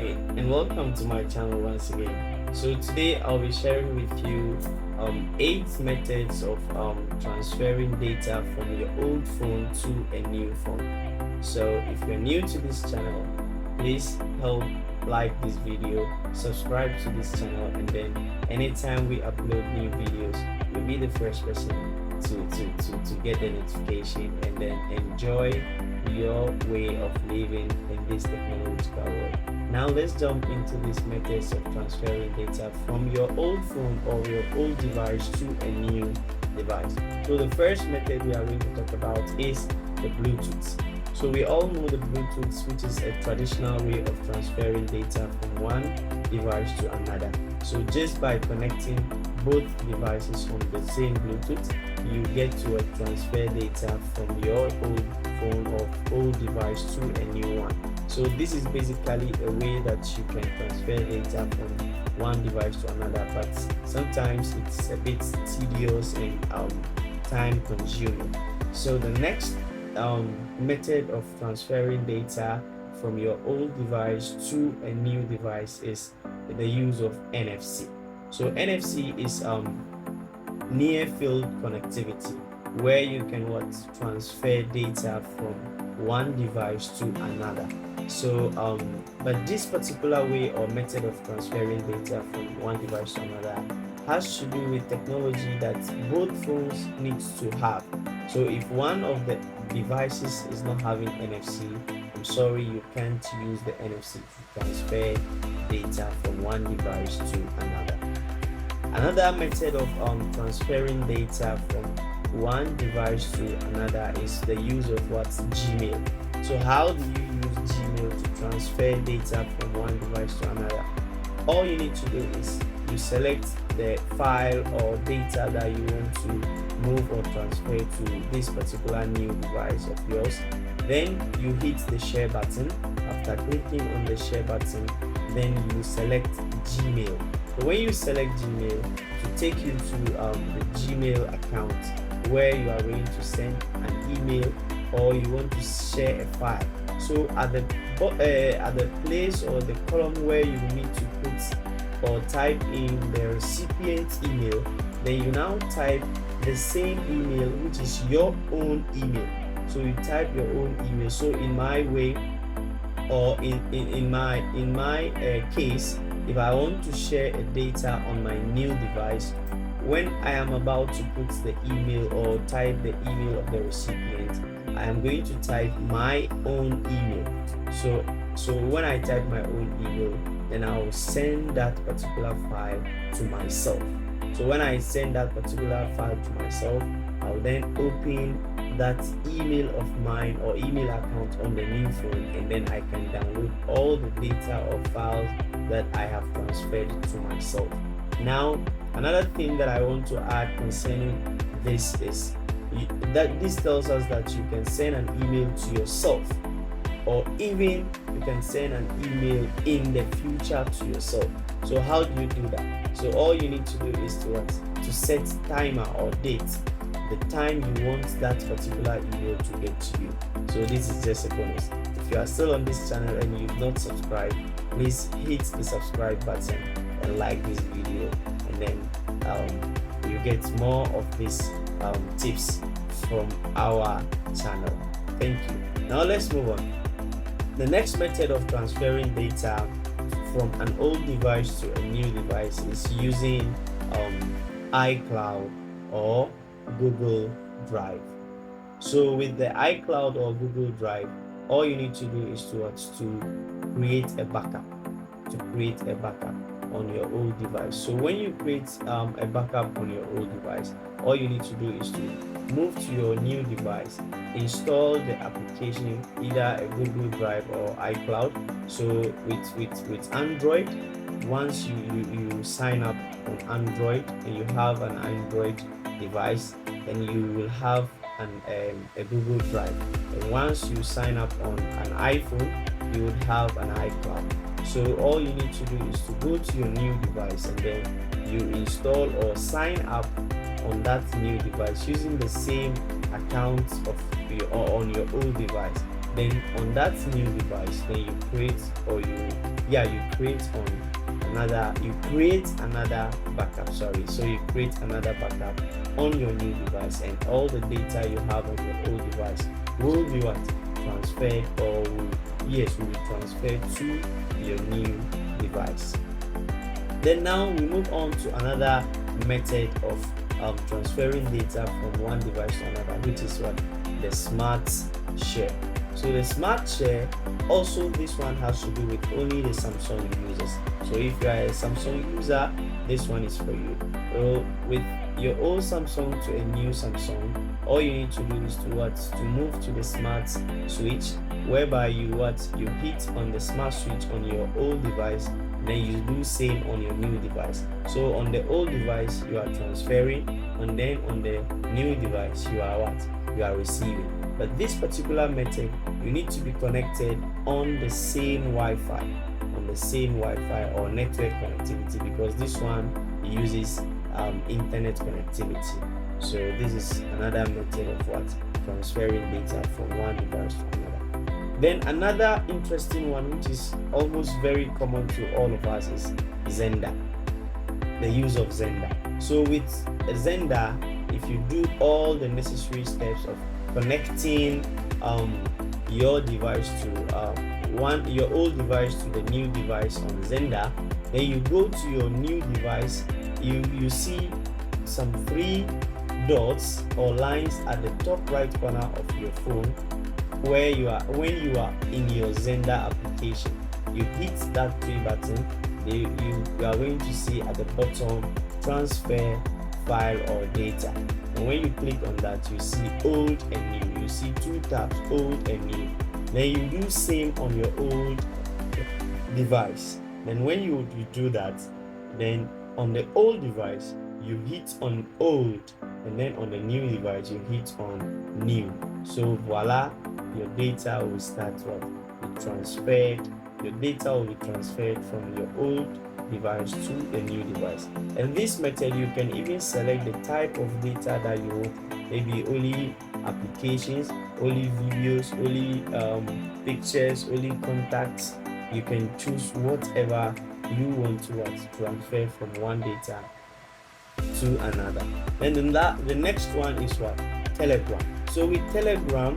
Hey, and welcome to my channel once again. So today I'll be sharing with you 8 methods of transferring data from your old phone to a new phone. So if you're new to this channel, please help like this video, subscribe to this channel, and then anytime we upload new videos, you'll be the first person to get the notification and then enjoy your way of living in this technological world. Now let's jump into these methods of transferring data from your old phone or your old device to a new device. So the first method we are going to talk about is the Bluetooth. So we all know the Bluetooth, which is a traditional way of transferring data from one device to another. So just by connecting both devices on the same Bluetooth, you get to transfer data from your old phone or old device to a new one. So this is basically a way that you can transfer data from one device to another, but sometimes it's a bit tedious and time consuming. So the next method of transferring data from your old device to a new device is the use of NFC. So NFC is near field connectivity, where you can transfer data from one device to another. So but this particular way or method of transferring data from one device to another has to do with technology that both phones needs to have. So if one of the devices is not having NFC, I'm sorry, you can't use the NFC to transfer data from one device to another. Another method of transferring data from one device to another is the use of Gmail. So how do you use Gmail to transfer data from one device to another? All you need to do is you select the file or data that you want to move or transfer to this particular new device of yours. Then you hit the share button. After clicking on the share button, then you select Gmail. So when you select Gmail, to take you to the Gmail account where you are going to send an email or you want to share a file. So at the place or the column where you need to put or type in the recipient email, then you now type the same email, which is your own email. So you type your own email. So in my way, or in my case, if I want to share a data on my new device, when I am about to put the email or type the email of the recipient, I am going to type my own email. So when I type my own email, then I will send that particular file to myself. So when I send that particular file to myself, I'll then open that email of mine or email account on the new phone, and then I can download all the data or files that I have transferred to myself. Now, another thing that I want to add concerning this is that this tells us that you can send an email to yourself, or even you can send an email in the future to yourself. So how do you do that? So all you need to do is to set timer or date the time you want that particular email to get to you. So this is just a bonus. If you are still on this channel and you've not subscribed, please hit the subscribe button and like this video, and then you get more of these tips from our channel. Thank you. Now let's move on. The next method of transferring data from an old device to a new device is using iCloud or Google Drive. So with the iCloud or Google Drive, all you need to do is to create a backup on your old device. So when you create a backup on your old device, all you need to do is to move to your new device, install the application, either a Google Drive or iCloud. So with Android, once you sign up on Android and you have an Android device, then you will have a Google Drive. And once you sign up on an iPhone, you would have an iCloud. So all you need to do is to go to your new device and then you install or sign up on that new device using the same account on your old device. Then on that new device, then you create or you you create another backup, so you create another backup on your new device, and all the data you have on your old device will be what transferred, or will be transferred to your new device. Then now we move on to another method of transferring data from one device to another, which is what the smart share. So the smart share, also this one has to do with only the Samsung users. So if you are a Samsung user, this one is for you. So with your old Samsung to a new Samsung, all you need to do is to move to the smart switch, whereby you hit on the smart switch on your old device, then you do same on your new device. So on the old device you are transferring, and then on the new device you are receiving. But this particular method, you need to be connected on the same Wi-Fi or network connectivity, because this one uses internet connectivity. So this is another method of transferring data from one device to another. Then another interesting one, which is almost very common to all of us, is Xender. The use of Xender. So with Xender, if you do all the necessary steps of connecting your device to your old device to the new device on Xender, then you go to your new device, you see some 3 dots or lines at the top right corner of your phone, when you are in your Xender application. You hit that 3 button, you are going to see at the bottom transfer file or data, and when you click on that, you see old and new. You see 2 tabs, old and new. Then you do same on your old device. Then when you do that, then on the old device you hit on old, and then on the new device you hit on new. So voila, your data will start be transferred. Your data will be transferred from your old device to the new device. And this method, you can even select the type of data that you want, maybe only applications, only videos, only pictures, only contacts. You can choose whatever you want to transfer from one data to another. And then the next one is Telegram. So with Telegram,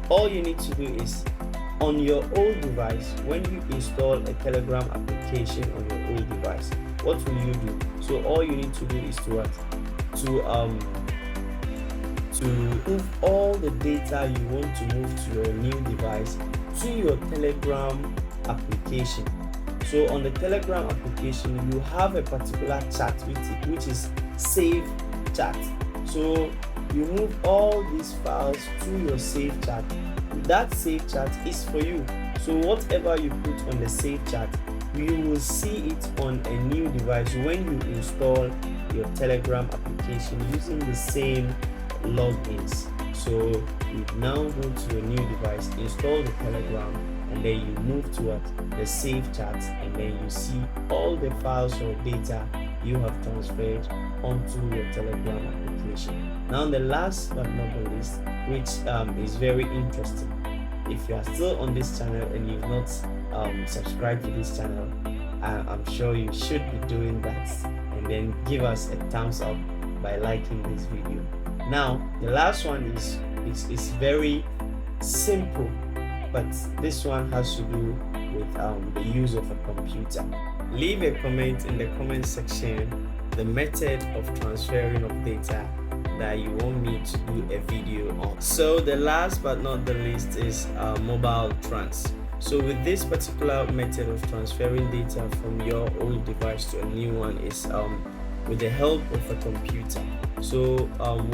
all you need to do is, on your old device, when you install a Telegram application on your old device, what will you do? So all you need to do is to move all the data you want to move to your new device to your Telegram application. So on the Telegram application, you have a particular chat which is save chat. So you move all these files to your save chat. That save chat is for you. So whatever you put on the save chat, you will see it on a new device when you install your Telegram application using the same logins. So you now go to your new device, install the Telegram, and then you move to the save chat, and then you see all the files or data you have transferred onto your Telegram application. Now the last but not the least, which is very interesting, if you are still on this channel and you've not subscribed to this channel, I'm sure you should be doing that, and then give us a thumbs up by liking this video. Now the last one is very simple, but this one has to do with the use of a computer. Leave a comment in the comment section the method of transferring of data that you want me to do a video on. So the last but not the least is MobileTrans. So with this particular method of transferring data from your old device to a new one is with the help of a computer. So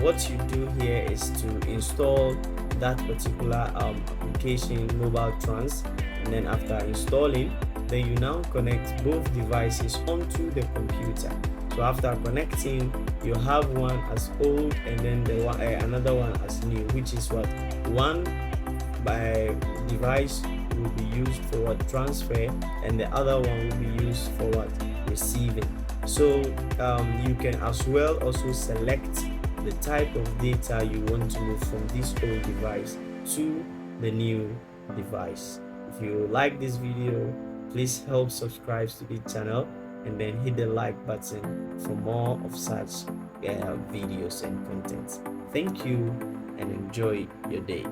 what you do here is to install that particular application, MobileTrans, and then after installing, then you now connect both devices onto the computer. So after connecting, you have one as old and then another one as new, which is one by device will be used for transfer, and the other one will be used for receiving. So you can as well also select the type of data you want to move from this old device to the new device. If you like this video, Please help subscribe to the channel and then hit the like button for more of such videos and content. Thank you and enjoy your day.